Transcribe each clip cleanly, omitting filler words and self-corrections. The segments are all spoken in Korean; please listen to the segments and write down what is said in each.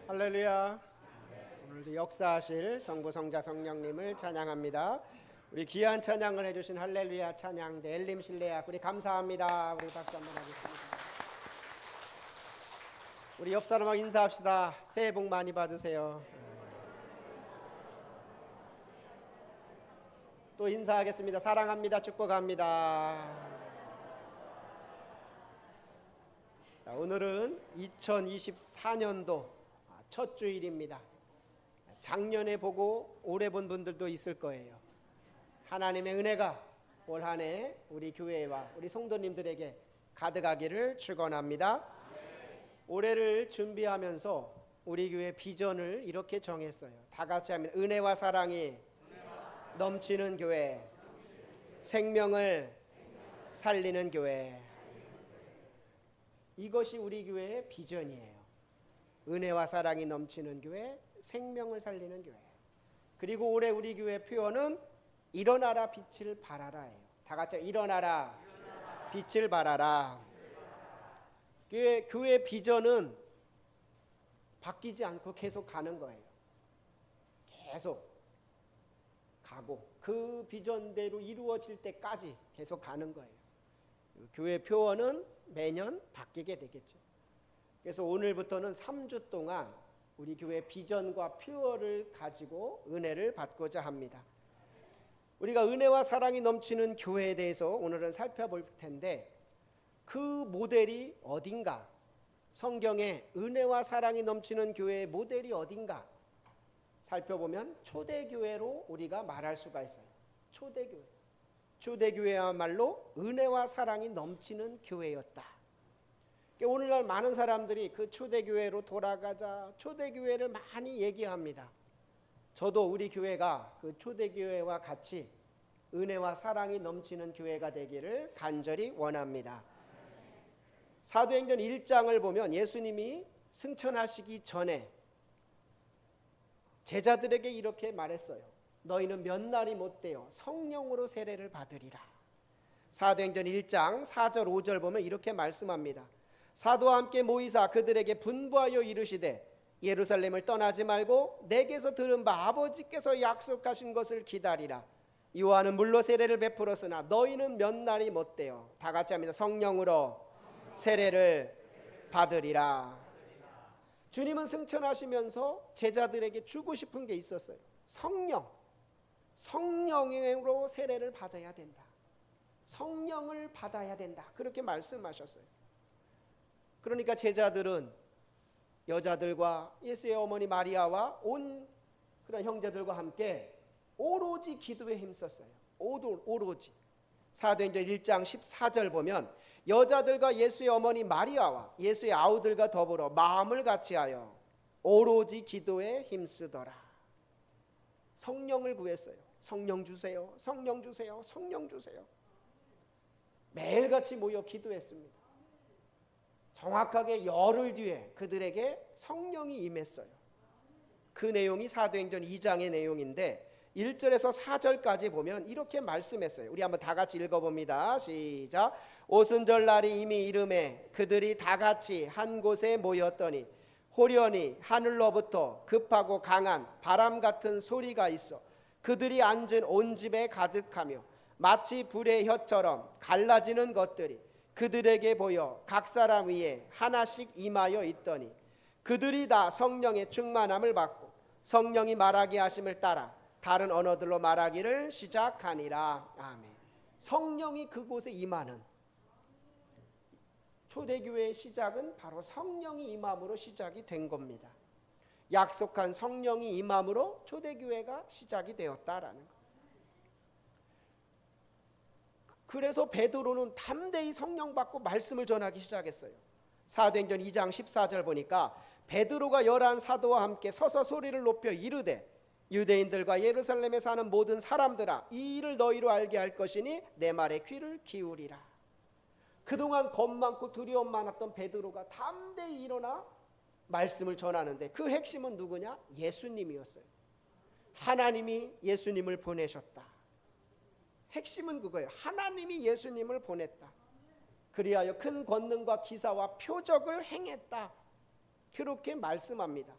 할렐루야. 오늘도 역사하실 성부 성자 성령님을 찬양합니다. 우리 귀한 찬양을 해주신 할렐루야 찬양대 엘림 실내학 우리 감사합니다. 우리 박수 한번 하겠습니다. 우리 옆 사람하고 인사합시다. 새해 복 많이 받으세요. 또 인사하겠습니다. 사랑합니다. 축복합니다. 자, 오늘은 2024년도 첫 주일입니다. 작년에 보고 올해 본 분들도 있을 거예요. 하나님의 은혜가 올 한 해 우리 교회와 우리 성도님들에게 가득하기를 축원합니다. 올해를 준비하면서 우리 교회 비전을 이렇게 정했어요. 다 같이 하면 은혜와 사랑이 넘치는 교회, 생명을 살리는 교회. 이것이 우리 교회의 비전이에요. 은혜와 사랑이 넘치는 교회, 생명을 살리는 교회. 그리고 올해 우리 교회 표현은 일어나라 빛을 발하라예요. 다 같이 일어나라 빛을 발하라. 교회 비전은 바뀌지 않고 계속 가는 거예요. 계속 가고 그 비전대로 이루어질 때까지 계속 가는 거예요. 교회 표어는 매년 바뀌게 되겠죠. 그래서 오늘부터는 3주 동안 우리 교회 비전과 표어를 가지고 은혜를 받고자 합니다. 우리가 은혜와 사랑이 넘치는 교회에 대해서 오늘은 살펴볼 텐데 그 모델이 어딘가? 성경에 은혜와 사랑이 넘치는 교회의 모델이 어딘가? 살펴보면 초대교회로 우리가 말할 수가 있어요. 초대교회. 초대교회야말로 은혜와 사랑이 넘치는 교회였다. 오늘날 많은 사람들이 그 초대교회로 돌아가자, 초대교회를 많이 얘기합니다. 저도 우리 교회가 그 초대교회와 같이 은혜와 사랑이 넘치는 교회가 되기를 간절히 원합니다. 사도행전 1장을 보면 예수님이 승천하시기 전에 제자들에게 이렇게 말했어요. 너희는 몇 날이 못되어 성령으로 세례를 받으리라. 사도행전 1장 4절 5절 보면 이렇게 말씀합니다. 사도와 함께 모이사 그들에게 분부하여 이르시되 예루살렘을 떠나지 말고 내게서 들은 바 아버지께서 약속하신 것을 기다리라. 요한은 물로 세례를 베풀었으나 너희는 몇 날이 못되어 다 같이 합니다. 성령으로 세례를 받으리라. 주님은 승천하시면서 제자들에게 주고 싶은 게 있었어요. 성령으로 세례를 받아야 된다. 성령을 받아야 된다. 그렇게 말씀하셨어요. 그러니까 제자들은 여자들과 예수의 어머니 마리아와 온 그런 형제들과 함께 오로지 기도에 힘썼어요. 오로지. 사도행전 1장 14절 보면 여자들과 예수의 어머니 마리아와 예수의 아우들과 더불어 마음을 같이하여 오로지 기도에 힘쓰더라. 성령을 구했어요. 성령 주세요. 성령 주세요. 성령 주세요. 매일같이 모여 기도했습니다. 정확하게 열흘 뒤에 그들에게 성령이 임했어요. 그 내용이 사도행전 2장의 내용인데 1절에서 4절까지 보면 이렇게 말씀했어요. 우리 한번 다 같이 읽어봅니다. 시작. 오순절날이 이미 이름에 그들이 다 같이 한 곳에 모였더니 호련히 하늘로부터 급하고 강한 바람 같은 소리가 있어 그들이 앉은 온 집에 가득하며 마치 불의 혀처럼 갈라지는 것들이 그들에게 보여 각 사람 위에 하나씩 임하여 있더니 그들이 다 성령의 충만함을 받고 성령이 말하게 하심을 따라 다른 언어들로 말하기를 시작하니라. 아멘. 성령이 그곳에 임하는 초대교회의 시작은 바로 성령이 임함으로 시작이 된 겁니다. 약속한 성령이 임함으로 초대교회가 시작이 되었다라는 것. 그래서 베드로는 담대히 성령 받고 말씀을 전하기 시작했어요. 사도행전 2장 14절 보니까 베드로가 11 사도와 함께 서서 소리를 높여 이르되 유대인들과 예루살렘에 사는 모든 사람들아 이 일을 너희로 알게 할 것이니 내 말에 귀를 기울이라. 그동안 겁 많고 두려움 많았던 베드로가 담대히 일어나 말씀을 전하는데 그 핵심은 누구냐? 예수님이었어요. 하나님이 예수님을 보내셨다. 핵심은 그거예요. 하나님이 예수님을 보냈다. 그리하여 큰 권능과 기사와 표적을 행했다. 그렇게 말씀합니다.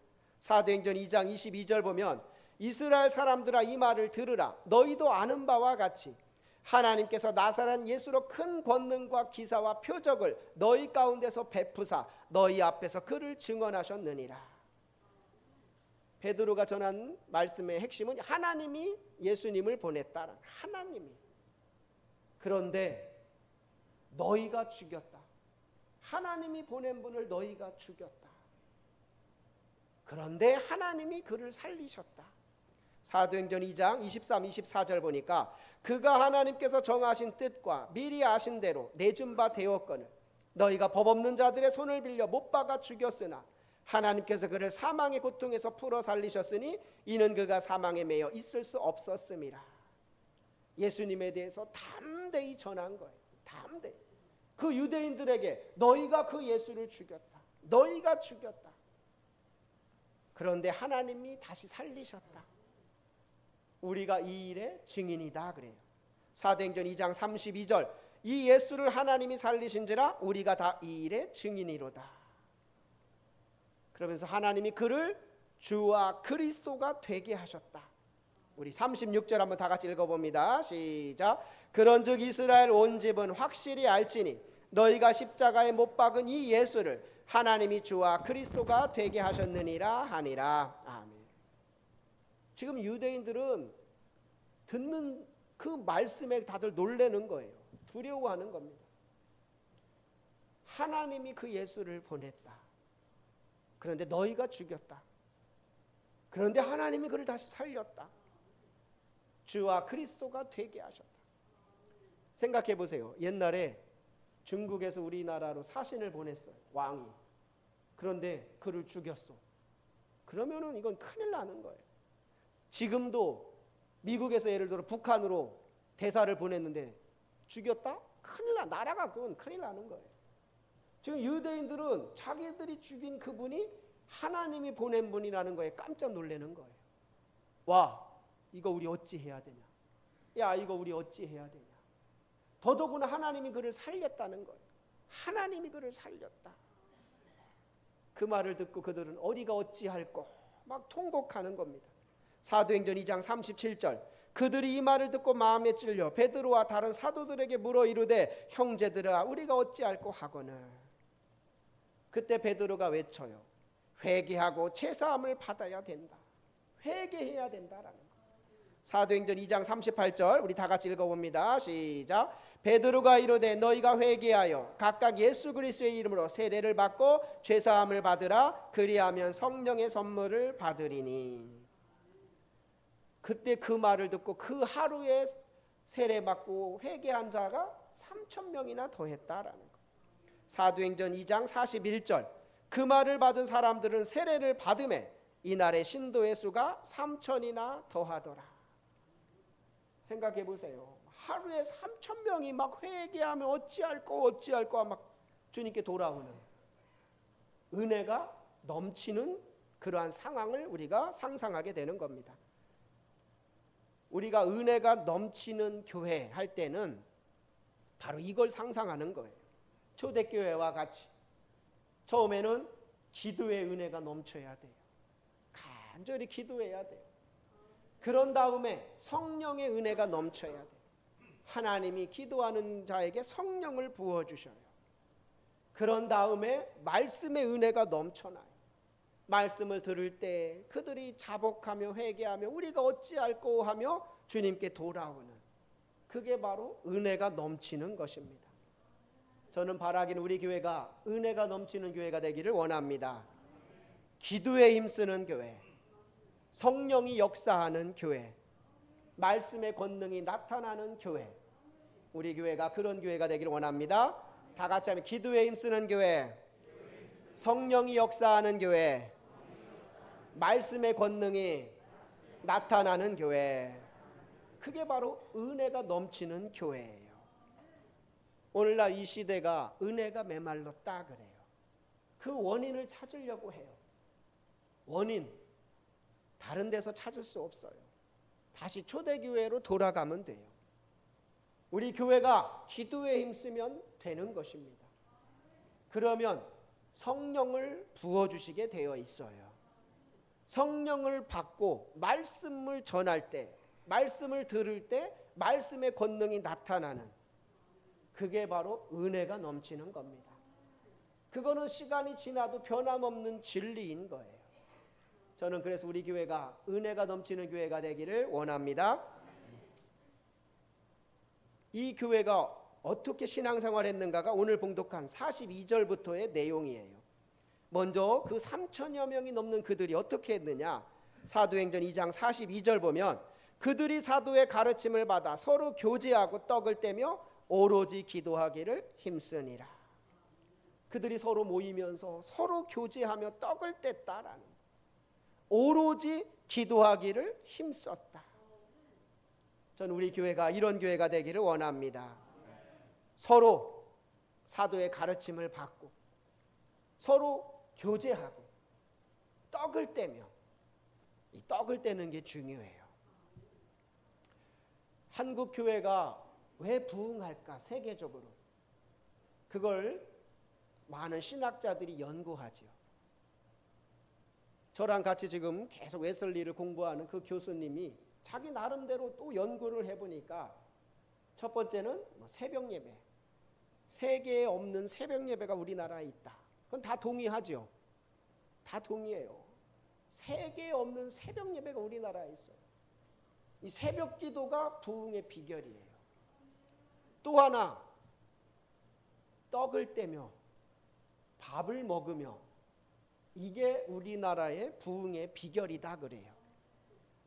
사도행전 2장 22절 보면 이스라엘 사람들아 이 말을 들으라. 너희도 아는 바와 같이 하나님께서 나사렛 예수로 큰 권능과 기사와 표적을 너희 가운데서 베푸사 너희 앞에서 그를 증언하셨느니라. 베드로가 전한 말씀의 핵심은 하나님이 예수님을 보냈다. 하나님이. 그런데 너희가 죽였다. 하나님이 보낸 분을 너희가 죽였다. 그런데 하나님이 그를 살리셨다. 사도행전 2장 23, 24절 보니까 그가 하나님께서 정하신 뜻과 미리 아신 대로 내준 바 되었거늘 너희가 법 없는 자들의 손을 빌려 못 박아 죽였으나 하나님께서 그를 사망의 고통에서 풀어 살리셨으니 이는 그가 사망에 매여 있을 수 없었음이라. 예수님에 대해서 담대히 전한 거예요. 담대히. 그 유대인들에게 너희가 그 예수를 죽였다. 너희가 죽였다. 그런데 하나님이 다시 살리셨다. 우리가 이 일의 증인이다 그래요. 사도행전 2장 32절 이 예수를 하나님이 살리신지라 우리가 다 이 일의 증인이로다. 그러면서 하나님이 그를 주와 그리스도가 되게 하셨다. 우리 36절 한번 다 같이 읽어봅니다. 시작. 그런즉 이스라엘 온 집은 확실히 알지니 너희가 십자가에 못 박은 이 예수를 하나님이 주와 그리스도가 되게 하셨느니라 하니라. 아멘. 지금 유대인들은 듣는 그 말씀에 다들 놀라는 거예요. 두려워하는 겁니다. 하나님이 그 예수를 보냈다. 그런데 너희가 죽였다. 그런데 하나님이 그를 다시 살렸다. 주와 그리스도가 되게 하셨다. 생각해 보세요. 옛날에 중국에서 우리나라로 사신을 보냈어요. 왕이. 그런데 그를 죽였어. 그러면은 이건 큰일 나는 거예요. 지금도 미국에서 예를 들어 북한으로 대사를 보냈는데 죽였다? 큰일 나. 나라가 그건 큰일 나는 거예요. 지금 유대인들은 자기들이 죽인 그분이 하나님이 보낸 분이라는 거에 깜짝 놀라는 거예요. 와, 이거 우리 어찌 해야 되냐? 야, 이거 우리 어찌 해야 되냐? 더더구나 하나님이 그를 살렸다는 거예요. 하나님이 그를 살렸다. 그 말을 듣고 그들은 어디가 어찌할꼬 막 통곡하는 겁니다. 사도행전 2장 37절 그들이 이 말을 듣고 마음에 찔려 베드로와 다른 사도들에게 물어 이르되 형제들아 우리가 어찌할꼬 하거늘. 그때 베드로가 외쳐요. 회개하고 제사함을 받아야 된다. 회개해야 된다라는 거. 사도행전 2장 38절 우리 다 같이 읽어봅니다. 시작. 베드로가 이르되 너희가 회개하여 각각 예수 그리스도의 이름으로 세례를 받고 제사함을 받으라. 그리하면 성령의 선물을 받으리니. 그때 그 말을 듣고 그 하루에 세례 받고 회개한 자가 3,000명이나 더했다라는 거. 사도행전 2장 41절 그 말을 받은 사람들은 세례를 받음에 이날의 신도의 수가 3,000이나 더하더라. 생각해 보세요. 하루에 3,000명이 막 회개하면 어찌할꼬 막 주님께 돌아오는 은혜가 넘치는 그러한 상황을 우리가 상상하게 되는 겁니다. 우리가 은혜가 넘치는 교회 할 때는 바로 이걸 상상하는 거예요. 초대교회와 같이 처음에는 기도의 은혜가 넘쳐야 돼요. 간절히 기도해야 돼요. 그런 다음에 성령의 은혜가 넘쳐야 돼요. 하나님이 기도하는 자에게 성령을 부어주셔요. 그런 다음에 말씀의 은혜가 넘쳐나요. 말씀을 들을 때 그들이 자복하며 회개하며 우리가 어찌할꼬 하며 주님께 돌아오는 그게 바로 은혜가 넘치는 것입니다. 저는 바라기는 우리 교회가 은혜가 넘치는 교회가 되기를 원합니다. 기도에 힘쓰는 교회, 성령이 역사하는 교회, 말씀의 권능이 나타나는 교회, 우리 교회가 그런 교회가 되기를 원합니다. 다 같이 하면 기도에 힘쓰는 교회, 성령이 역사하는 교회, 말씀의 권능이 나타나는 교회, 그게 바로 은혜가 넘치는 교회예요. 오늘날 이 시대가 은혜가 메말랐다 그래요. 그 원인을 찾으려고 해요. 원인 다른 데서 찾을 수 없어요. 다시 초대교회로 돌아가면 돼요. 우리 교회가 기도에 힘쓰면 되는 것입니다. 그러면 성령을 부어주시게 되어 있어요. 성령을 받고 말씀을 전할 때, 말씀을 들을 때 말씀의 권능이 나타나는, 그게 바로 은혜가 넘치는 겁니다. 그거는 시간이 지나도 변함없는 진리인 거예요. 저는 그래서 우리 교회가 은혜가 넘치는 교회가 되기를 원합니다. 이 교회가 어떻게 신앙생활 했는가가 오늘 봉독한 42절부터의 내용이에요. 먼저 그 3천여 명이 넘는 그들이 어떻게 했느냐. 사도행전 2장 42절 보면 그들이 사도의 가르침을 받아 서로 교제하고 떡을 떼며 오로지 기도하기를 힘쓰니라. 그들이 서로 모이면서 서로 교제하며 떡을 뗐다라는, 오로지 기도하기를 힘썼다. 저는 우리 교회가 이런 교회가 되기를 원합니다. 서로 사도의 가르침을 받고 서로 교제하고 떡을 떼며, 이 떡을 떼는 게 중요해요. 한국 교회가 왜 부흥할까? 세계적으로 그걸 많은 신학자들이 연구하지요. 저랑 같이 지금 계속 웨슬리를 공부하는 그 교수님이 자기 나름대로 또 연구를 해보니까 첫 번째는 새벽 예배, 세계에 없는 새벽 예배가 우리나라에 있다. 그건 다 동의하죠. 다 동의해요. 세계에 없는 새벽 예배가 우리나라에 있어요. 이 새벽 기도가 부흥의 비결이에요. 또 하나, 떡을 떼며 밥을 먹으며, 이게 우리나라의 부흥의 비결이다 그래요.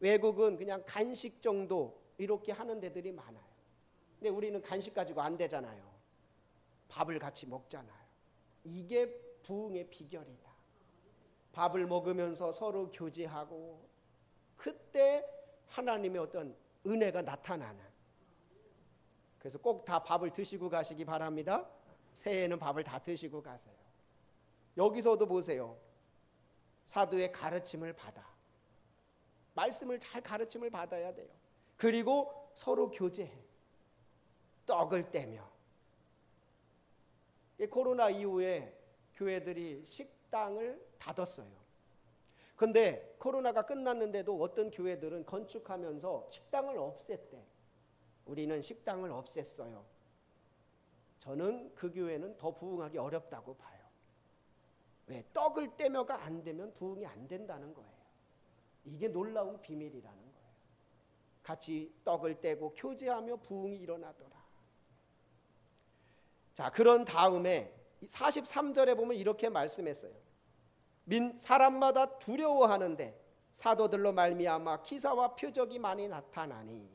외국은 그냥 간식 정도 이렇게 하는 데들이 많아요. 근데 우리는 간식 가지고 안 되잖아요. 밥을 같이 먹잖아요. 이게 부흥의 비결이다. 밥을 먹으면서 서로 교제하고, 그때 하나님의 어떤 은혜가 나타나는. 그래서 꼭 다 밥을 드시고 가시기 바랍니다. 새해에는 밥을 다 드시고 가세요. 여기서도 보세요. 사도의 가르침을 받아, 말씀을 잘 가르침을 받아야 돼요. 그리고 서로 교제해, 떡을 떼며. 코로나 이후에 교회들이 식당을 닫았어요. 근데 코로나가 끝났는데도 어떤 교회들은 건축하면서 식당을 없앴대. 우리는 식당을 없앴어요. 저는 그 교회는 더 부흥하기 어렵다고 봐요. 왜? 떡을 떼며가 안 되면 부흥이 안 된다는 거예요. 이게 놀라운 비밀이라는 거예요. 같이 떡을 떼고 교제하며 부흥이 일어나더라. 자, 그런 다음에 43절에 보면 이렇게 말씀했어요. 사람마다 두려워하는데 사도들로 말미암아 기사와 표적이 많이 나타나니.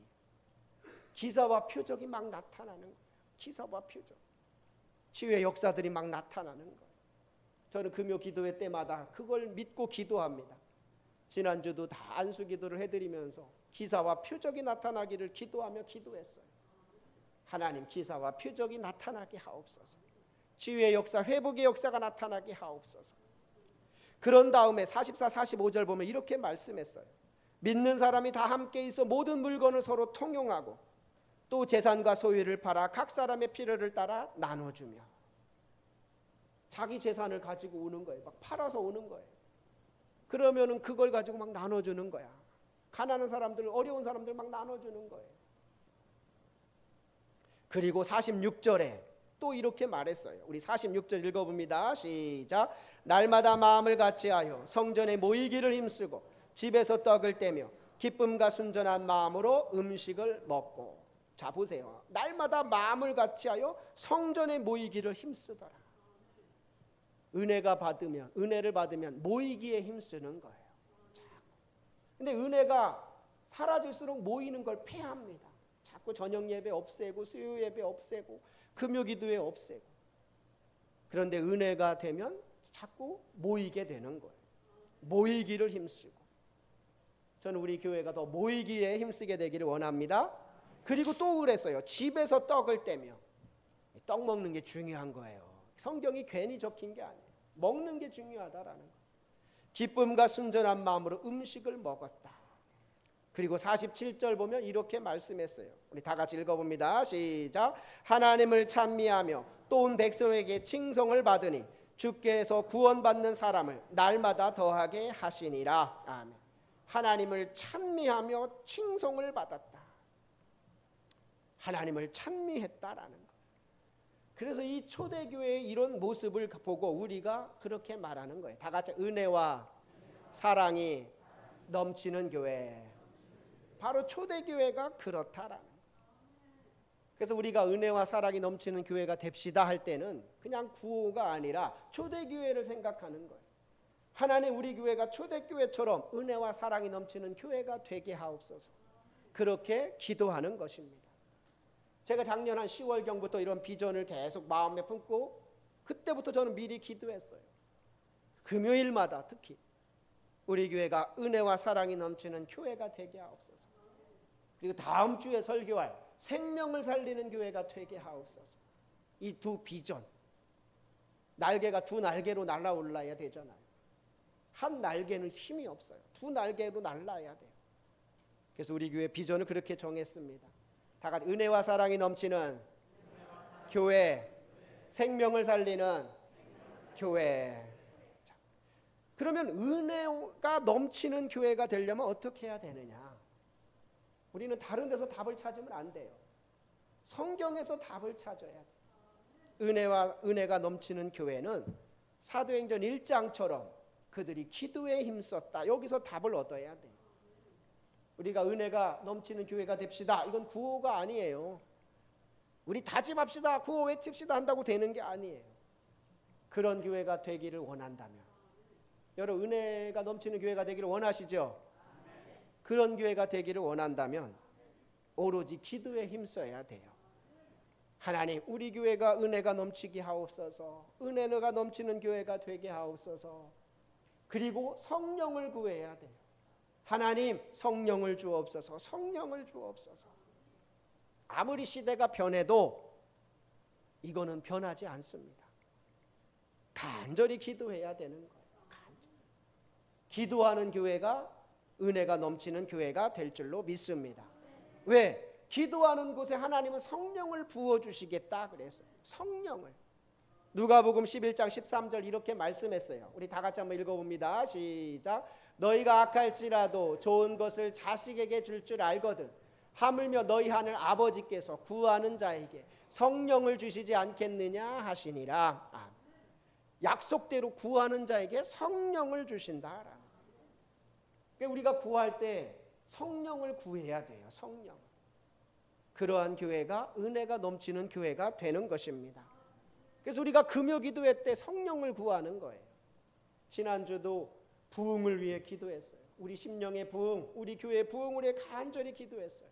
기사와 표적이 막 나타나는 거예요. 기사와 표적, 치유의 역사들이 막 나타나는 거예요. 저는 금요 기도회 때마다 그걸 믿고 기도합니다. 지난주도 다 안수 기도를 해드리면서 기사와 표적이 나타나기를 기도하며 기도했어요. 하나님, 기사와 표적이 나타나게 하옵소서. 치유의 역사, 회복의 역사가 나타나게 하옵소서. 그런 다음에 44, 45절 보면 이렇게 말씀했어요. 믿는 사람이 다 함께 있어 모든 물건을 서로 통용하고 또 재산과 소유를 팔아 각 사람의 필요를 따라 나눠주며. 자기 재산을 가지고 오는 거예요. 막 팔아서 오는 거예요. 그러면은 그걸 가지고 막 나눠주는 거야. 가난한 사람들, 어려운 사람들 막 나눠주는 거예요. 그리고 46절에 또 이렇게 말했어요. 우리 46절 읽어봅니다. 시작. 날마다 마음을 같이하여 성전에 모이기를 힘쓰고 집에서 떡을 떼며 기쁨과 순전한 마음으로 음식을 먹고. 자, 보세요. 날마다 마음을 같이하여 성전에 모이기를 힘쓰더라. 은혜를 받으면 모이기에 힘쓰는 거예요. 근데 은혜가 사라질수록 모이는 걸 폐합니다. 자꾸 저녁 예배 없애고 수요 예배 없애고 금요 기도회 없애고. 그런데 은혜가 되면 자꾸 모이게 되는 거예요. 모이기를 힘쓰고. 저는 우리 교회가 더 모이기에 힘쓰게 되기를 원합니다. 그리고 또 그랬어요. 집에서 떡을 떼며. 떡 먹는 게 중요한 거예요. 성경이 괜히 적힌 게 아니에요. 먹는 게 중요하다라는 거예요. 기쁨과 순전한 마음으로 음식을 먹었다. 그리고 47절 보면 이렇게 말씀했어요. 우리 다 같이 읽어봅니다. 시작. 하나님을 찬미하며 또 온 백성에게 칭송을 받으니 주께서 구원받는 사람을 날마다 더하게 하시니라. 아멘. 하나님을 찬미하며 칭송을 받았다. 하나님을 찬미했다라는 것. 그래서 이 초대교회의 이런 모습을 보고 우리가 그렇게 말하는 거예요. 다 같이 은혜와 사랑이 넘치는 교회. 바로 초대교회가 그렇다라는 거예요. 그래서 우리가 은혜와 사랑이 넘치는 교회가 됩시다 할 때는 그냥 구호가 아니라 초대교회를 생각하는 거예요. 하나님, 우리 교회가 초대교회처럼 은혜와 사랑이 넘치는 교회가 되게 하옵소서. 그렇게 기도하는 것입니다. 제가 작년 한 10월경부터 이런 비전을 계속 마음에 품고 그때부터 저는 미리 기도했어요. 금요일마다 특히 우리 교회가 은혜와 사랑이 넘치는 교회가 되게 하옵소서. 그리고 다음 주에 설교할 생명을 살리는 교회가 되게 하옵소서. 이 두 비전, 날개가 두 날개로 날아올라야 되잖아요. 한 날개는 힘이 없어요. 두 날개로 날아야 돼요. 그래서 우리 교회 비전을 그렇게 정했습니다. 다 같이 은혜와 사랑이 넘치는 교회, 생명을 살리는 교회. 자, 그러면 은혜가 넘치는 교회가 되려면 어떻게 해야 되느냐? 우리는 다른 데서 답을 찾으면 안 돼요. 성경에서 답을 찾아야 돼요. 은혜가 넘치는 교회는 사도행전 1장처럼 그들이 기도에 힘썼다. 여기서 답을 얻어야 돼요. 우리가 은혜가 넘치는 교회가 됩시다. 이건 구호가 아니에요. 우리 다짐합시다, 구호 외칩시다 한다고 되는 게 아니에요. 그런 교회가 되기를 원한다면, 여러분 은혜가 넘치는 교회가 되기를 원하시죠? 그런 교회가 되기를 원한다면 오로지 기도에 힘써야 돼요. 하나님, 우리 교회가 은혜가 넘치게 하옵소서. 은혜가 넘치는 교회가 되게 하옵소서. 그리고 성령을 구해야 돼요. 하나님, 성령을 주옵소서. 성령을 주옵소서. 아무리 시대가 변해도 이거는 변하지 않습니다. 간절히 기도해야 되는 거예요. 간절히. 기도하는 교회가 은혜가 넘치는 교회가 될 줄로 믿습니다. 왜? 기도하는 곳에 하나님은 성령을 부어주시겠다 그랬어요. 성령을. 누가복음 11장 13절 이렇게 말씀했어요. 우리 다 같이 한번 읽어봅니다. 시작. 너희가 악할지라도 좋은 것을 자식에게 줄 줄 알거든 하물며 너희 하늘 아버지께서 구하는 자에게 성령을 주시지 않겠느냐 하시니라. 약속대로 구하는 자에게 성령을 주신다. 그러니까 우리가 구할 때 성령을 구해야 돼요. 성령. 그러한 교회가 은혜가 넘치는 교회가 되는 것입니다. 그래서 우리가 금요 기도회 때 성령을 구하는 거예요. 지난주도 부흥을 위해 기도했어요. 우리 심령의 부흥, 우리 교회의 부흥을 위해 간절히 기도했어요.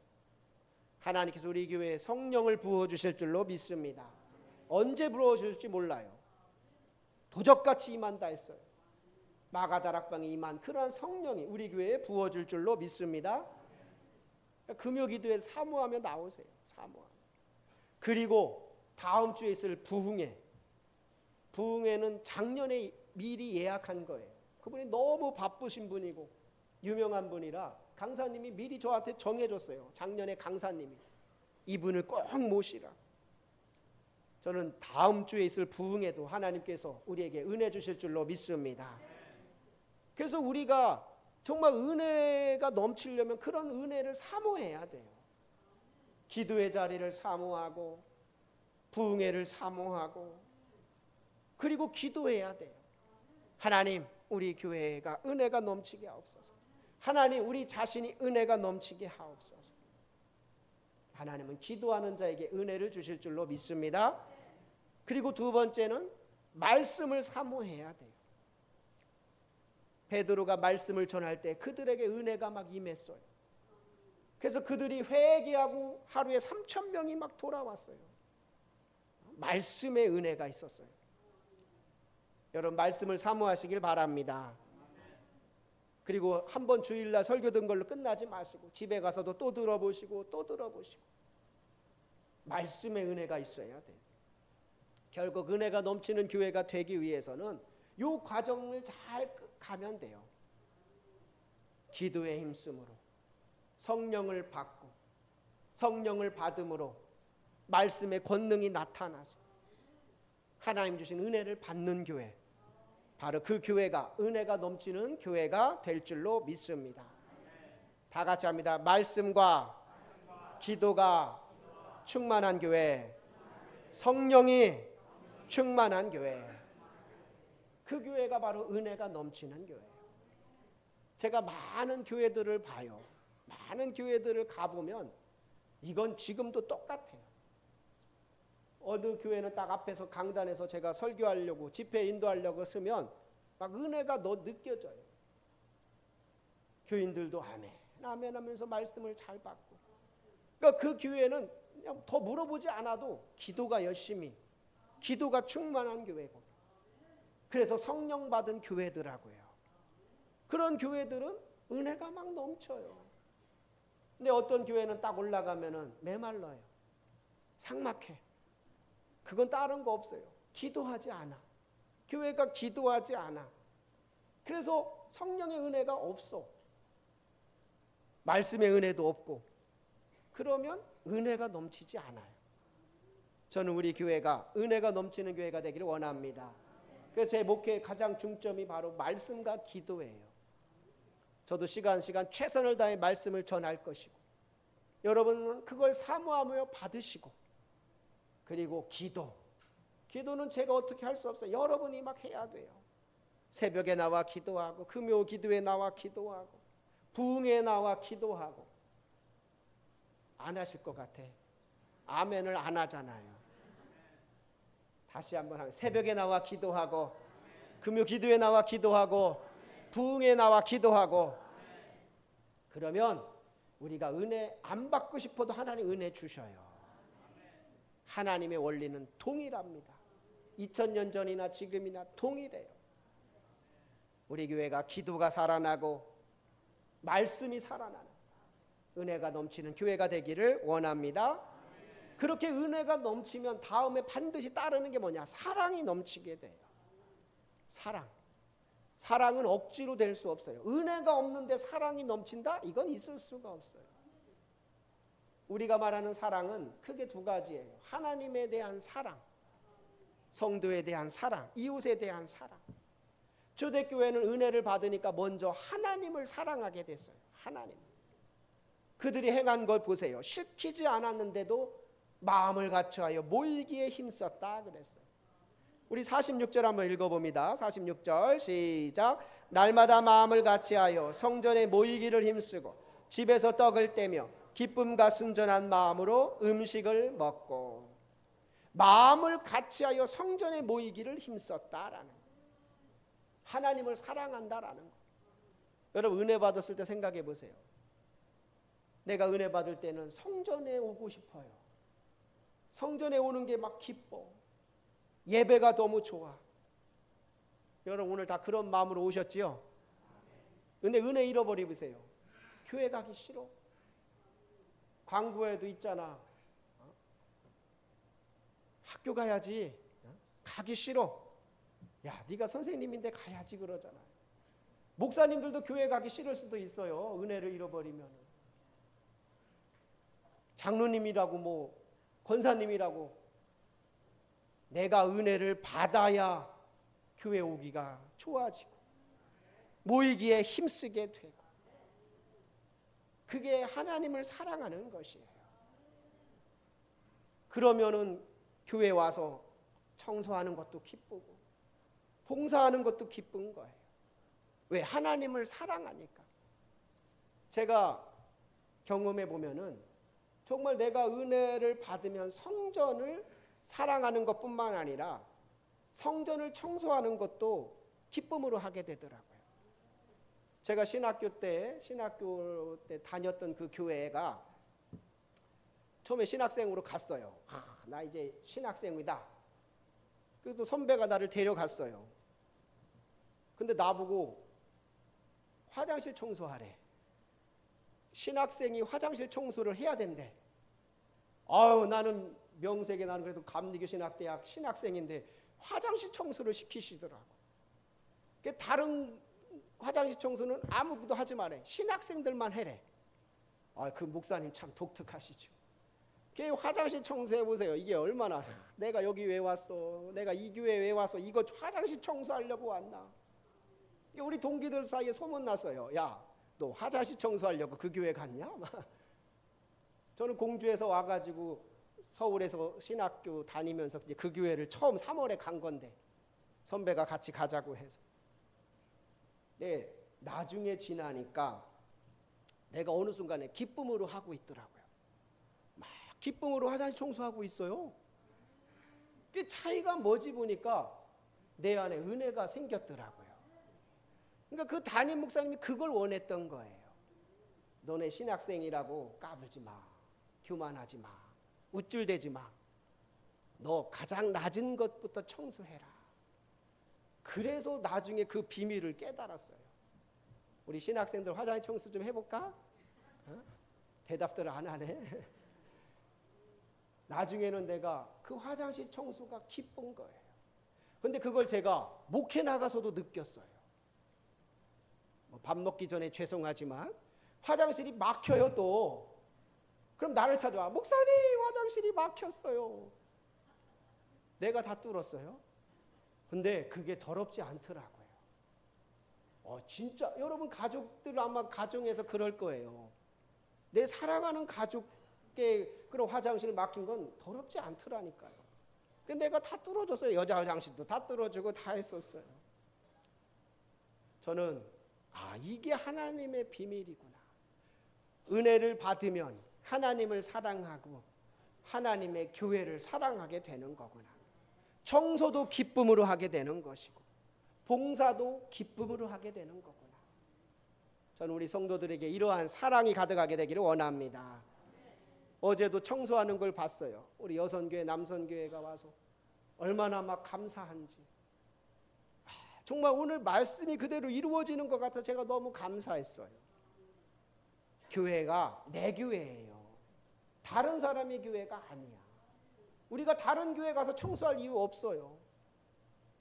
하나님께서 우리 교회에 성령을 부어주실 줄로 믿습니다. 언제 부어주실지 몰라요. 도적같이 임한다 했어요. 마가다락방에 임한 그러한 성령이 우리 교회에 부어줄 줄로 믿습니다. 금요 기도에 사모하며 나오세요. 사모하며. 그리고 다음 주에 있을 부흥회는 작년에 미리 예약한 거예요. 그분이 너무 바쁘신 분이고 유명한 분이라 강사님이 미리 저한테 정해줬어요. 작년에 강사님이 이분을 꼭 모시라. 저는 다음 주에 있을 부흥회도 하나님께서 우리에게 은혜 주실 줄로 믿습니다. 그래서 우리가 정말 은혜가 넘치려면 그런 은혜를 사모해야 돼요. 기도의 자리를 사모하고 부흥회를 사모하고 그리고 기도해야 돼요. 하나님, 우리 교회가 은혜가 넘치게 하옵소서. 하나님, 우리 자신이 은혜가 넘치게 하옵소서. 하나님은 기도하는 자에게 은혜를 주실 줄로 믿습니다. 그리고 두 번째는 말씀을 사모해야 돼요. 베드로가 말씀을 전할 때 그들에게 은혜가 막 임했어요. 그래서 그들이 회개하고 하루에 3,000명이 막 돌아왔어요. 말씀의 은혜가 있었어요. 여러분 말씀을 사모하시길 바랍니다. 그리고 한번 주일날 설교 든 걸로 끝나지 마시고 집에 가서도 또 들어보시고 또 들어보시고 말씀의 은혜가 있어야 돼요. 결국 은혜가 넘치는 교회가 되기 위해서는 이 과정을 잘 가면 돼요. 기도에 힘쓰므로 성령을 받고 성령을 받음으로 말씀의 권능이 나타나서 하나님 주신 은혜를 받는 교회, 바로 그 교회가 은혜가 넘치는 교회가 될 줄로 믿습니다. 다 같이 합니다. 말씀과 기도가 충만한 교회, 성령이 충만한 교회, 그 교회가 바로 은혜가 넘치는 교회예요. 제가 많은 교회들을 봐요. 많은 교회들을 가보면 이건 지금도 똑같아요. 어느 교회는 딱 앞에서 강단에서 제가 설교하려고 집회 인도하려고 서면 막 은혜가 느껴져요. 교인들도 아멘 아멘 하면서 말씀을 잘 받고, 그러니까 그 교회는 그냥 더 물어보지 않아도 기도가 열심히, 기도가 충만한 교회고, 그래서 성령 받은 교회더라고요. 그런 교회들은 은혜가 막 넘쳐요. 근데 어떤 교회는 딱 올라가면은 메말라요. 삭막해. 그건 다른 거 없어요. 기도하지 않아. 교회가 기도하지 않아. 그래서 성령의 은혜가 없어. 말씀의 은혜도 없고. 그러면 은혜가 넘치지 않아요. 저는 우리 교회가 은혜가 넘치는 교회가 되기를 원합니다. 그래서 제 목회의 가장 중점이 바로 말씀과 기도예요. 저도 시간 최선을 다해 말씀을 전할 것이고, 여러분은 그걸 사모하며 받으시고, 그리고 기도는 제가 어떻게 할 수 없어요. 여러분이 막 해야 돼요. 새벽에 나와 기도하고, 금요 기도에 나와 기도하고, 부흥에 나와 기도하고. 안 하실 것 같아. 아멘을 안 하잖아요. 다시 한번 하면, 새벽에 나와 기도하고, 금요 기도에 나와 기도하고, 부흥에 나와 기도하고. 그러면 우리가 은혜 안 받고 싶어도 하나님 은혜 주셔요. 하나님의 원리는 동일합니다. 2000년 전이나 지금이나 동일해요. 우리 교회가 기도가 살아나고 말씀이 살아나는 은혜가 넘치는 교회가 되기를 원합니다. 그렇게 은혜가 넘치면 다음에 반드시 따르는 게 뭐냐? 사랑이 넘치게 돼요. 사랑은 억지로 될 수 없어요. 은혜가 없는데 사랑이 넘친다? 이건 있을 수가 없어요. 우리가 말하는 사랑은 크게 두 가지예요. 하나님에 대한 사랑, 성도에 대한 사랑, 이웃에 대한 사랑. 초대교회는 은혜를 받으니까 먼저 하나님을 사랑하게 됐어요. 하나님. 그들이 행한 걸 보세요. 시키지 않았는데도 마음을 같이하여 모이기에 힘썼다 그랬어요. 우리 46절 한번 읽어봅니다. 46절 시작. 날마다 마음을 같이하여 성전에 모이기를 힘쓰고 집에서 떡을 떼며 기쁨과 순전한 마음으로 음식을 먹고. 마음을 같이하여 성전에 모이기를 힘썼다라는 거. 하나님을 사랑한다라는 거. 여러분 은혜 받았을 때 생각해 보세요. 내가 은혜 받을 때는 성전에 오고 싶어요. 성전에 오는 게 막 기뻐. 예배가 너무 좋아. 여러분 오늘 다 그런 마음으로 오셨지요? 근데 은혜 잃어버리세요. 교회 가기 싫어. 광고에도 있잖아. 학교 가야지. 가기 싫어. 야, 네가 선생님인데 가야지 그러잖아. 목사님들도 교회 가기 싫을 수도 있어요. 은혜를 잃어버리면. 장로님이라고 뭐 권사님이라고 내가 은혜를 받아야 교회 오기가 좋아지고 모이기에 힘쓰게 되고, 그게 하나님을 사랑하는 것이에요. 그러면은 교회 와서 청소하는 것도 기쁘고 봉사하는 것도 기쁜 거예요. 왜? 하나님을 사랑하니까. 제가 경험해 보면은 정말 내가 은혜를 받으면 성전을 사랑하는 것뿐만 아니라 성전을 청소하는 것도 기쁨으로 하게 되더라고요. 제가 신학교 때 다녔던 그 교회가 처음에 신학생으로 갔어요. 나 이제 신학생이다. 그래도 선배가 나를 데려갔어요. 근데 나보고 화장실 청소하래. 신학생이 화장실 청소를 해야 된대. 나는 명색에 나는 그래도 감리교 신학대학 신학생인데 화장실 청소를 시키시더라고. 다른 화장실 청소는 아무것도 하지 말래. 신학생들만 해래. 그 목사님 참 독특하시죠. 교회 화장실 청소해 보세요. 이게 얼마나 내가 여기 왜 왔어? 내가 이 교회 왜 왔어? 이거 화장실 청소하려고 왔나? 우리 동기들 사이에 소문 났어요. 야, 너 화장실 청소하려고 그 교회 갔냐? 저는 공주에서 와가지고 서울에서 신학교 다니면서 이제 그 교회를 처음 3월에 간 건데 선배가 같이 가자고 해서. 네, 나중에 지나니까 내가 어느 순간에 기쁨으로 하고 있더라고요. 막 기쁨으로 화장실 청소하고 있어요. 그 차이가 뭐지 보니까 내 안에 은혜가 생겼더라고요. 그러니까 그 담임 목사님이 그걸 원했던 거예요. 너네 신학생이라고 까불지 마. 교만하지 마. 우쭐대지 마. 너 가장 낮은 것부터 청소해라. 그래서 나중에 그 비밀을 깨달았어요. 우리 신학생들 화장실 청소 좀 해볼까? 대답들을 안 하네. 나중에는 내가 그 화장실 청소가 기쁜 거예요. 근데 그걸 제가 목회 나가서도 느꼈어요. 밥 먹기 전에 죄송하지만 화장실이 막혀요 또. 그럼 나를 찾아와. 목사님 화장실이 막혔어요. 내가 다 뚫었어요. 근데 그게 더럽지 않더라고요. 진짜 여러분 가족들 아마 가정에서 그럴 거예요. 내 사랑하는 가족의 그런 화장실 막힌 건 더럽지 않더라니까요. 근데 내가 다 뚫어줬어요. 여자 화장실도 다 뚫어주고 다 했었어요. 저는 이게 하나님의 비밀이구나. 은혜를 받으면 하나님을 사랑하고 하나님의 교회를 사랑하게 되는 거구나. 청소도 기쁨으로 하게 되는 것이고 봉사도 기쁨으로 하게 되는 거구나. 저는 우리 성도들에게 이러한 사랑이 가득하게 되기를 원합니다. 어제도 청소하는 걸 봤어요. 우리 여선교회 남선교회가 와서 얼마나 막 감사한지. 정말 오늘 말씀이 그대로 이루어지는 것 같아서 제가 너무 감사했어요. 교회가 내 교회예요. 다른 사람의 교회가 아니야. 우리가 다른 교회 가서 청소할 이유 없어요.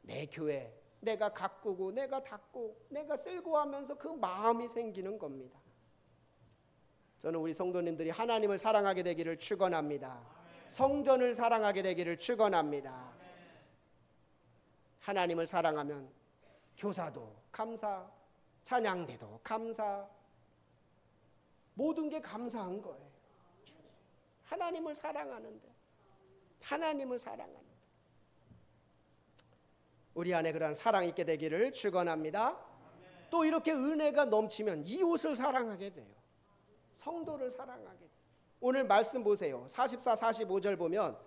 내 교회, 내가 가꾸고 내가 닦고 내가 쓸고 하면서 그 마음이 생기는 겁니다. 저는 우리 성도님들이 하나님을 사랑하게 되기를 축원합니다. 성전을 사랑하게 되기를 축원합니다. 하나님을 사랑하면 교사도 감사, 찬양대도 감사, 모든 게 감사한 거예요. 하나님을 사랑하는데, 하나님을 사랑하는데 우리 안에 그러한 사랑이 있게 되기를 축원합니다. 또 이렇게 은혜가 넘치면 이웃을 사랑하게 돼요. 성도를 사랑하게 돼요. 오늘 말씀 보세요. 44, 45절 보면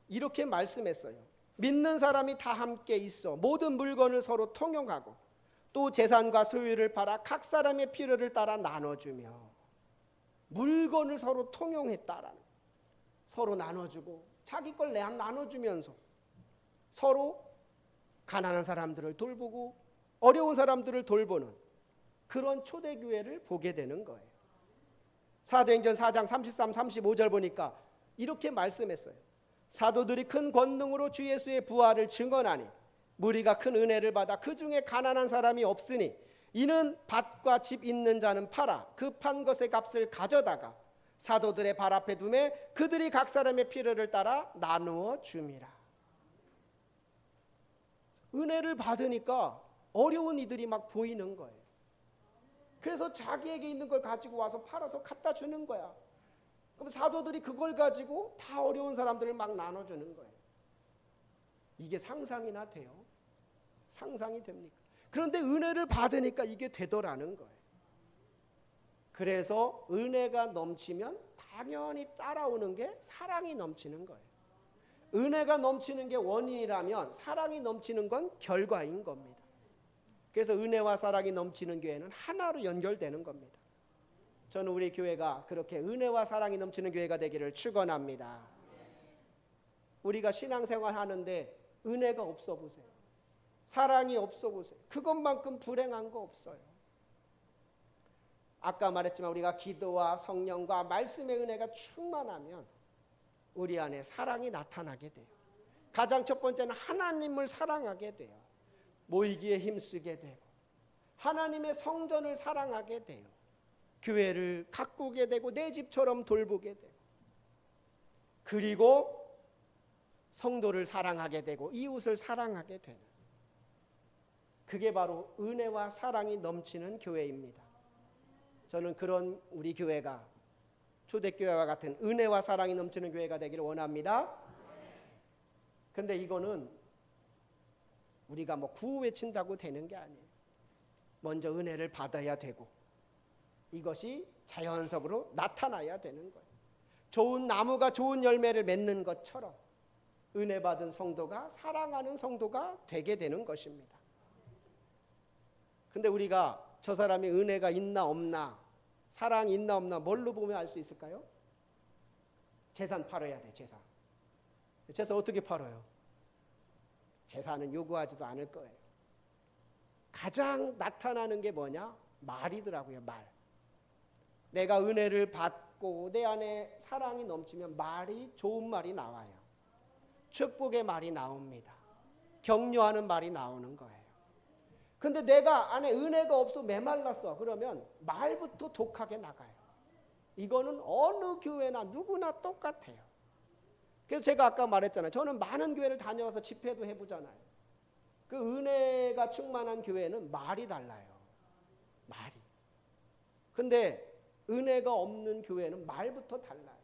이렇게 말씀했어요. 믿는 사람이 다 함께 있어 모든 물건을 서로 통용하고 또 재산과 소유를 팔아 각 사람의 필요를 따라 나눠주며. 물건을 서로 통용했다라는, 서로 나눠주고 자기 걸 나눠주면서 서로 가난한 사람들을 돌보고 어려운 사람들을 돌보는 그런 초대교회를 보게 되는 거예요. 사도행전 4장 33, 35절 보니까 이렇게 말씀했어요. 사도들이 큰 권능으로 주 예수의 부활을 증언하니 무리가 큰 은혜를 받아 그 중에 가난한 사람이 없으니 이는 밭과 집 있는 자는 팔아 그 판 것의 값을 가져다가 사도들의 발 앞에 두매 그들이 각 사람의 필요를 따라 나누어 줌이라. 은혜를 받으니까 어려운 이들이 막 보이는 거예요. 그래서 자기에게 있는 걸 가지고 와서 팔아서 갖다 주는 거야. 그럼 사도들이 그걸 가지고 다 어려운 사람들을 막 나눠주는 거예요. 이게 상상이나 돼요? 상상이 됩니까? 그런데 은혜를 받으니까 이게 되더라는 거예요. 그래서 은혜가 넘치면 당연히 따라오는 게 사랑이 넘치는 거예요. 은혜가 넘치는 게 원인이라면 사랑이 넘치는 건 결과인 겁니다. 그래서 은혜와 사랑이 넘치는 교회는 하나로 연결되는 겁니다. 저는 우리 교회가 그렇게 은혜와 사랑이 넘치는 교회가 되기를 축원합니다. 우리가 신앙생활 하는데 은혜가 없어 보세요. 사랑이 없어 보세요. 그것만큼 불행한 거 없어요. 아까 말했지만 우리가 기도와 성령과 말씀의 은혜가 충만하면 우리 안에 사랑이 나타나게 돼요. 가장 첫 번째는 하나님을 사랑하게 돼요. 모이기에 힘쓰게 되고 하나님의 성전을 사랑하게 돼요. 교회를 가꾸게 되고 내 집처럼 돌보게 되고 그리고 성도를 사랑하게 되고 이웃을 사랑하게 되는, 그게 바로 은혜와 사랑이 넘치는 교회입니다. 저는 그런 우리 교회가 초대교회와 같은 은혜와 사랑이 넘치는 교회가 되기를 원합니다. 근데 이거는 우리가 뭐 구호 외친다고 되는 게 아니에요. 먼저 은혜를 받아야 되고 이것이 자연적으로 나타나야 되는 거예요. 좋은 나무가 좋은 열매를 맺는 것처럼 은혜 받은 성도가 사랑하는 성도가 되게 되는 것입니다. 근데 우리가 저 사람이 은혜가 있나 없나, 사랑이 있나 없나 뭘로 보면 알 수 있을까요? 재산 팔아야 돼. 재산 어떻게 팔아요? 재산은 요구하지도 않을 거예요. 가장 나타나는 게 뭐냐? 말이더라고요. 말. 내가 은혜를 받고 내 안에 사랑이 넘치면 말이, 좋은 말이 나와요. 축복의 말이 나옵니다. 격려하는 말이 나오는 거예요. 근데 내가 안에 은혜가 없어 메말랐어. 그러면 말부터 독하게 나가요. 이거는 어느 교회나 누구나 똑같아요. 그래서 제가 아까 말했잖아요. 저는 많은 교회를 다녀와서 집회도 해보잖아요. 그 은혜가 충만한 교회는 말이 달라요. 말이. 근데 은혜가 없는 교회는 말부터 달라요.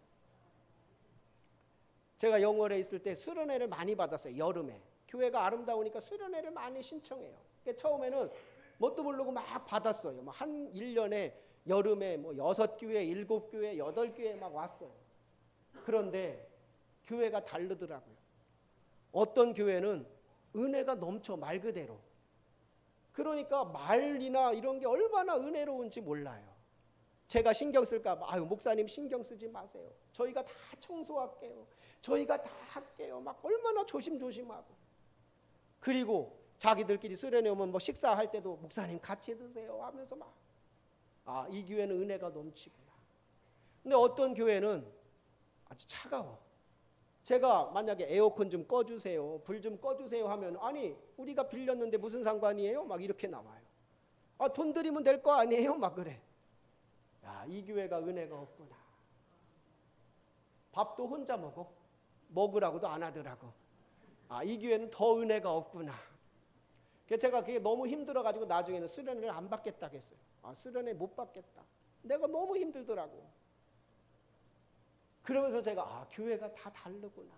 제가 영월에 있을 때 수련회를 많이 받았어요. 여름에. 교회가 아름다우니까 수련회를 많이 신청해요. 그러니까 처음에는 뭣도 모르고 막 받았어요. 한 1년에 여름에 6교회, 7교회, 8교회 막 왔어요. 그런데 교회가 다르더라고요. 어떤 교회는 은혜가 넘쳐 말 그대로. 그러니까 말이나 이런 게 얼마나 은혜로운지 몰라요. 제가 신경 쓸까 봐, 아유 목사님 신경 쓰지 마세요. 저희가 다 청소할게요. 저희가 다 할게요. 막 얼마나 조심조심하고. 그리고 자기들끼리 수련회 오면 식사할 때도 목사님 같이 드세요 하면서 막, 아, 이 교회는 은혜가 넘치구나. 근데 어떤 교회는 아주 차가워. 제가 만약에 에어컨 좀 꺼주세요, 불 좀 꺼주세요 하면, 아니 우리가 빌렸는데 무슨 상관이에요? 막 이렇게 나와요. 아, 돈 드리면 될 거 아니에요? 막 그래. 야, 이 교회가 은혜가 없구나. 밥도 혼자 먹으라고도 안 하더라고. 아, 이 교회는 더 은혜가 없구나. 그래서 제가 그게 너무 힘들어가지고 나중에는 수련회를 안 받겠다고 했어요. 아, 수련회 못 받겠다. 내가 너무 힘들더라고. 그러면서 제가 교회가 다 다르구나.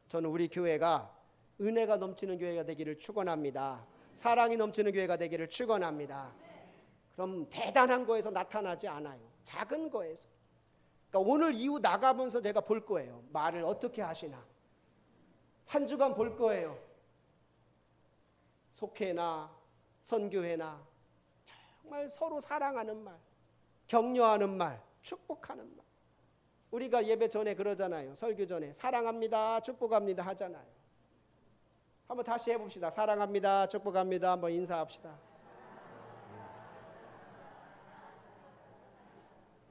저는 우리 교회가 은혜가 넘치는 교회가 되기를 축원합니다. 사랑이 넘치는 교회가 되기를 축원합니다. 그럼 대단한 거에서 나타나지 않아요. 작은 거에서. 그러니까 오늘 이후 나가면서 제가 볼 거예요. 말을 어떻게 하시나. 한 주간 볼 거예요. 속회나 선교회나 정말 서로 사랑하는 말, 격려하는 말, 축복하는 말. 우리가 예배 전에 그러잖아요. 설교 전에 사랑합니다, 축복합니다 하잖아요. 한번 다시 해봅시다. 사랑합니다, 축복합니다. 한번 인사합시다.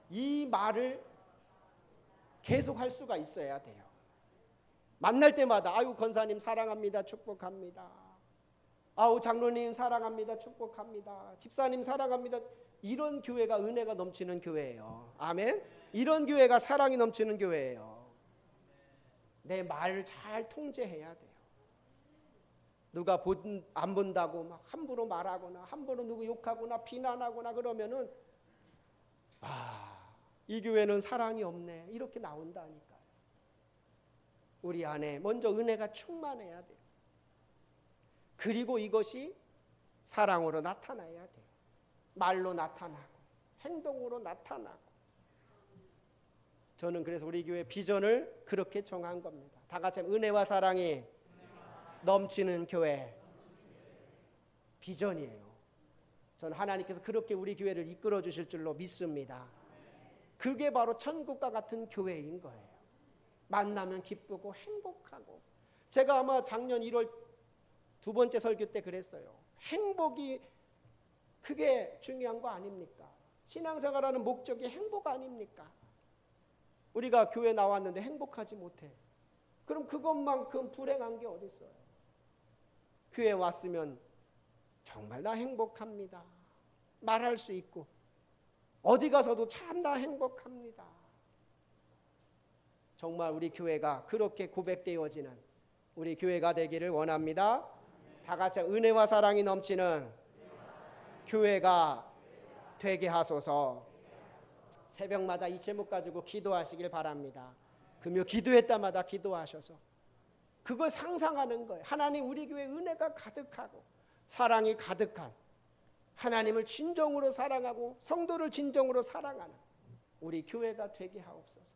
이 말을 계속 할 수가 있어야 돼요. 만날 때마다 아유 권사님 사랑합니다, 축복합니다. 아우 장로님 사랑합니다, 축복합니다. 집사님 사랑합니다. 이런 교회가 은혜가 넘치는 교회예요. 아멘. 이런 교회가 사랑이 넘치는 교회예요. 내 말을 잘 통제해야 돼요. 누가 안 본다고 막 함부로 말하거나 함부로 누구 욕하거나 비난하거나 그러면은 이 교회는 사랑이 없네 이렇게 나온다니까요. 우리 안에 먼저 은혜가 충만해야 돼요. 그리고 이것이 사랑으로 나타나야 돼요. 말로 나타나고 행동으로 나타나고. 저는 그래서 우리 교회 비전을 그렇게 정한 겁니다. 다 같이 은혜와 사랑이 넘치는 교회 비전이에요. 저는 하나님께서 그렇게 우리 교회를 이끌어 주실 줄로 믿습니다. 그게 바로 천국과 같은 교회인 거예요. 만나면 기쁘고 행복하고. 제가 아마 작년 1월 두 번째 설교 때 그랬어요. 행복이 그게 중요한 거 아닙니까? 신앙생활하는 목적이 행복 아닙니까? 우리가 교회 나왔는데 행복하지 못해. 그럼 그것만큼 불행한 게 어디 있어요? 교회 왔으면 정말 나 행복합니다. 말할 수 있고 어디 가서도 참 나 행복합니다. 정말 우리 교회가 그렇게 고백되어지는 우리 교회가 되기를 원합니다. 다 같이 은혜와 사랑이 넘치는 교회가 되게 하소서. 새벽마다 이 제목 가지고 기도하시길 바랍니다. 금요 기도회 때마다 기도하셔서 그걸 상상하는 거예요. 하나님, 우리 교회 은혜가 가득하고 사랑이 가득한, 하나님을 진정으로 사랑하고 성도를 진정으로 사랑하는 우리 교회가 되게 하옵소서.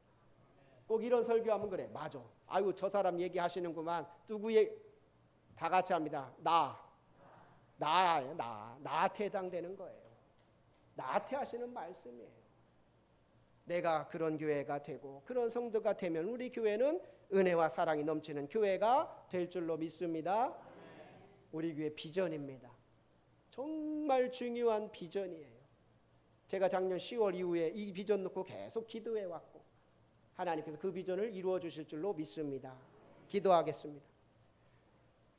꼭 이런 설교하면 그래. 맞아. 아이고 저 사람 얘기하시는구만. 누구의 다 같이 합니다. 나한테 해당되는 거예요. 나한테 하시는 말씀이에요. 내가 그런 교회가 되고 그런 성도가 되면 우리 교회는 은혜와 사랑이 넘치는 교회가 될 줄로 믿습니다. 우리 교회 비전입니다. 정말 중요한 비전이에요. 제가 작년 10월 이후에 이 비전 놓고 계속 기도해 왔고 하나님께서 그 비전을 이루어 주실 줄로 믿습니다. 기도하겠습니다.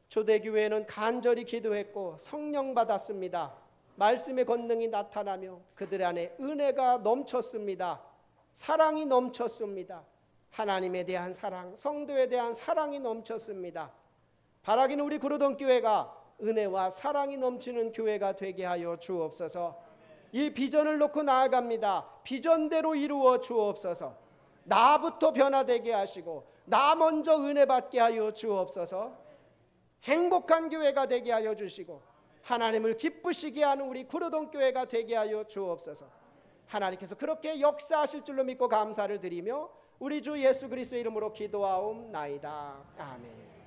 초대교회는 간절히 기도했고 성령 받았습니다. 말씀의 권능이 나타나며 그들 안에 은혜가 넘쳤습니다. 사랑이 넘쳤습니다. 하나님에 대한 사랑, 성도에 대한 사랑이 넘쳤습니다. 바라기는 우리 구로동 교회가 은혜와 사랑이 넘치는 교회가 되게 하여 주옵소서. 이 비전을 놓고 나아갑니다. 비전대로 이루어 주옵소서. 나부터 변화되게 하시고 나 먼저 은혜 받게 하여 주옵소서. 행복한 교회가 되게 하여 주시고 하나님을 기쁘시게 하는 우리 구로동 교회가 되게 하여 주옵소서. 하나님께서 그렇게 역사하실 줄로 믿고 감사를 드리며 우리 주 예수 그리스도의 이름으로 기도하옵나이다. 아멘.